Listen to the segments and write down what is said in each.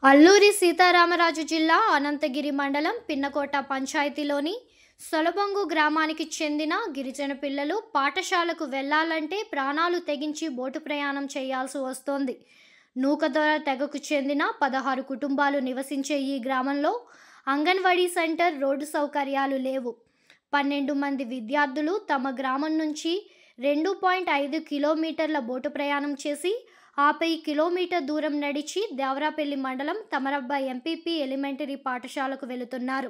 అల్లూరి సీతారామరాజు జిల్లా అనంతగిరి మండలం పిన్నకోట పంచాయతీలోని సొలబొంగు గ్రామానికి చెందిన గిరిజన పిల్లలు పాఠశాలకు వెళ్లాలంటే ప్రాణాలు తెగించి బోటు ప్రయాణం చేయాల్సి వస్తోంది. నూకదొర తెగకు చెందిన 16 కుటుంబాలు నివసించే ఈ గ్రామంలో అంగన్వాడీ సెంటర్, రోడ్డు సౌకర్యాలు లేవు. 12 మంది విద్యార్థులు తమ గ్రామం నుంచి 2.5 కిలోమీటర్ల బోటు ప్రయాణం చేసి ఆపై కిలోమీటర్ దూరం నడిచి దేవరాపల్లి మండలం తమరబ్బ ఎంపీపీ ఎలిమెంటరీ పాఠశాలకు వెళుతున్నారు.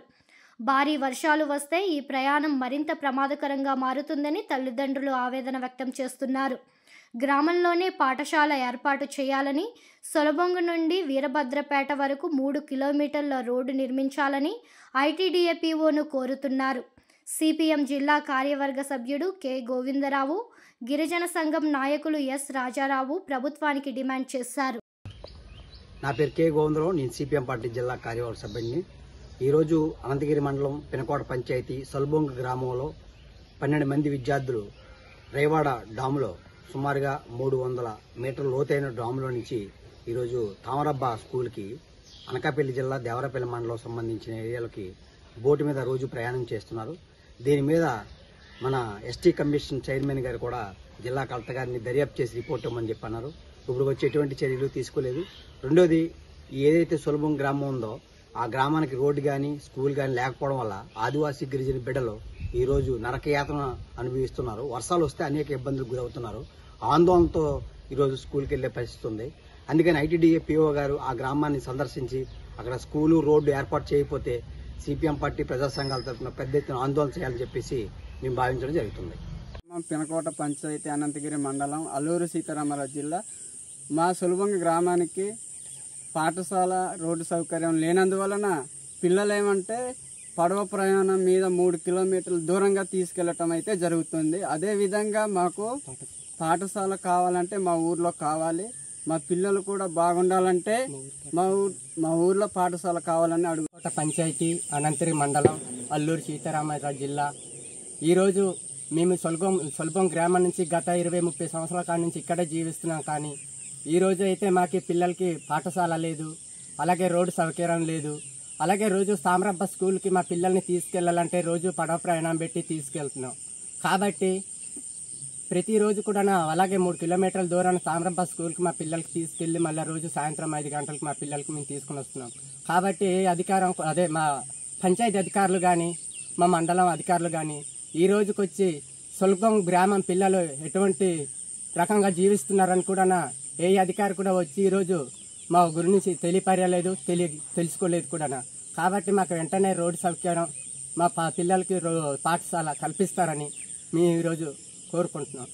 భారీ వర్షాలు వస్తే ఈ ప్రయాణం మరింత ప్రమాదకరంగా మారుతుందని తల్లిదండ్రులు ఆవేదన వ్యక్తం చేస్తున్నారు. గ్రామంలోనే పాఠశాల ఏర్పాటు చేయాలని, సొలబొంగు నుండి వీరభద్రపేట వరకు 3 కిలోమీటర్ల రోడ్డు నిర్మించాలని ఐటీడీఏపీఓను కోరుతున్నారు. సిపిఎం జిల్లా కార్యవర్గ సభ్యుడు కె గోవిందరావు, గిరిజన సంఘం నాయకులు ఎస్ రాజారావు ప్రభుత్వానికి డిమాండ్ చేశారు. నా పేరు కె గోవిందరావు, నేను సిపిఎం పార్టీ జిల్లా కార్యవర్గ సభ్యుడిని. ఈరోజు అనంతగిరి మండలం పినకోట పంచాయతీ సొలబొంగు గ్రామంలో 12 మంది విద్యార్థులు రేవాడ డాములో సుమారుగా 300 మీటర్ల లోతైన డాములో నుంచి ఈరోజు తామరబ్బ స్కూల్కి అనకాపల్లి జిల్లా దేవరాపల్లి మండలం సంబంధించిన ఏరియాలకి బోటు మీద రోజు ప్రయాణం చేస్తున్నారు. దీని మీద మన ఎస్టీ కమిషన్ చైర్మన్ గారు కూడా జిల్లా కలెక్టర్ గారిని దర్యాప్తు చేసి రిపోర్ట్ ఇవ్వమని చెప్పన్నారు. ఇప్పుడు వచ్చి ఎటువంటి చర్యలు తీసుకోలేదు. రెండోది, ఏదైతే సొలబొంగు గ్రామం ఉందో ఆ గ్రామానికి రోడ్డు కానీ స్కూల్ కానీ లేకపోవడం వల్ల ఆదివాసీ గిరిజన బిడ్డలు ఈరోజు నరకయాతన అనుభవిస్తున్నారు. వర్షాలు వస్తే అనేక ఇబ్బందులకు గురవుతున్నారు. ఆందోళనతో ఈరోజు స్కూల్కి వెళ్లే పరిస్థితి ఉంది. అందుకని ఐటీడీఏపీఓ గారు ఆ గ్రామాన్ని సందర్శించి అక్కడ స్కూలు, రోడ్డు ఏర్పాటు చేయకపోతే సిపిఎం పార్టీ ప్రజా సంఘాల తరఫున పెద్ద ఎత్తున ఆందోళన చేయాలని చెప్పేసి మేము భావించడం జరుగుతుంది. పినకోట పంచాయతీ అనంతగిరి మండలం అల్లూరు సీతారామరాజు జిల్లా. మా సొలబొంగు గ్రామానికి పాఠశాల, రోడ్డు సౌకర్యం లేనందువలన పిల్లలేమంటే పడవ ప్రయాణం మీద 3 కిలోమీటర్ల దూరంగా తీసుకెళ్లటం అయితే జరుగుతుంది. అదేవిధంగా మాకు పాఠశాల కావాలంటే మా ఊర్లో కావాలి. మా పిల్లలు కూడా బాగుండాలంటే మా ఊర్లో పాఠశాల కావాలని అడుగు. పంచాయతీ అనంతగిరి మండలం అల్లూరు సీతారామరాజు జిల్లా. ఈరోజు మేము సొలబొంగు గ్రామం నుంచి గత 20-30 సంవత్సరాల కాడి నుంచి ఇక్కడే జీవిస్తున్నాం. కానీ ఈ రోజు అయితే మాకు పిల్లలకి పాఠశాల లేదు, అలాగే రోడ్డు సౌకర్యం లేదు. అలాగే రోజు తామరబ్బ స్కూల్కి మా పిల్లల్ని తీసుకెళ్లాలంటే రోజు పడవ ప్రయాణం పెట్టి తీసుకెళ్తున్నాం. కాబట్టి ప్రతిరోజు కూడా అలాగే 3 కిలోమీటర్ల దూరాన్ని తామరబ్బ స్కూల్కి మా పిల్లలకి తీసుకెళ్లి మళ్ళీ రోజు సాయంత్రం 5 గంటలకు మా పిల్లలకి మేము తీసుకుని వస్తున్నాం. కాబట్టి మా పంచాయతీ అధికారులు కానీ మా మండలం అధికారులు కానీ ఈ రోజుకొచ్చి సొలబొంగు గ్రామం పిల్లలు ఎటువంటి రకంగా జీవిస్తున్నారని కూడా ఏ అధికారి కూడా వచ్చి ఈరోజు మా గురించి తెలియపరలేదు, తెలుసుకోలేదు కూడా. కాబట్టి మాకు వెంటనే రోడ్డు సౌకర్యం, మా పిల్లలకి పాఠశాల కల్పిస్తారని మేము ఈరోజు కోరుకుంటున్నాం.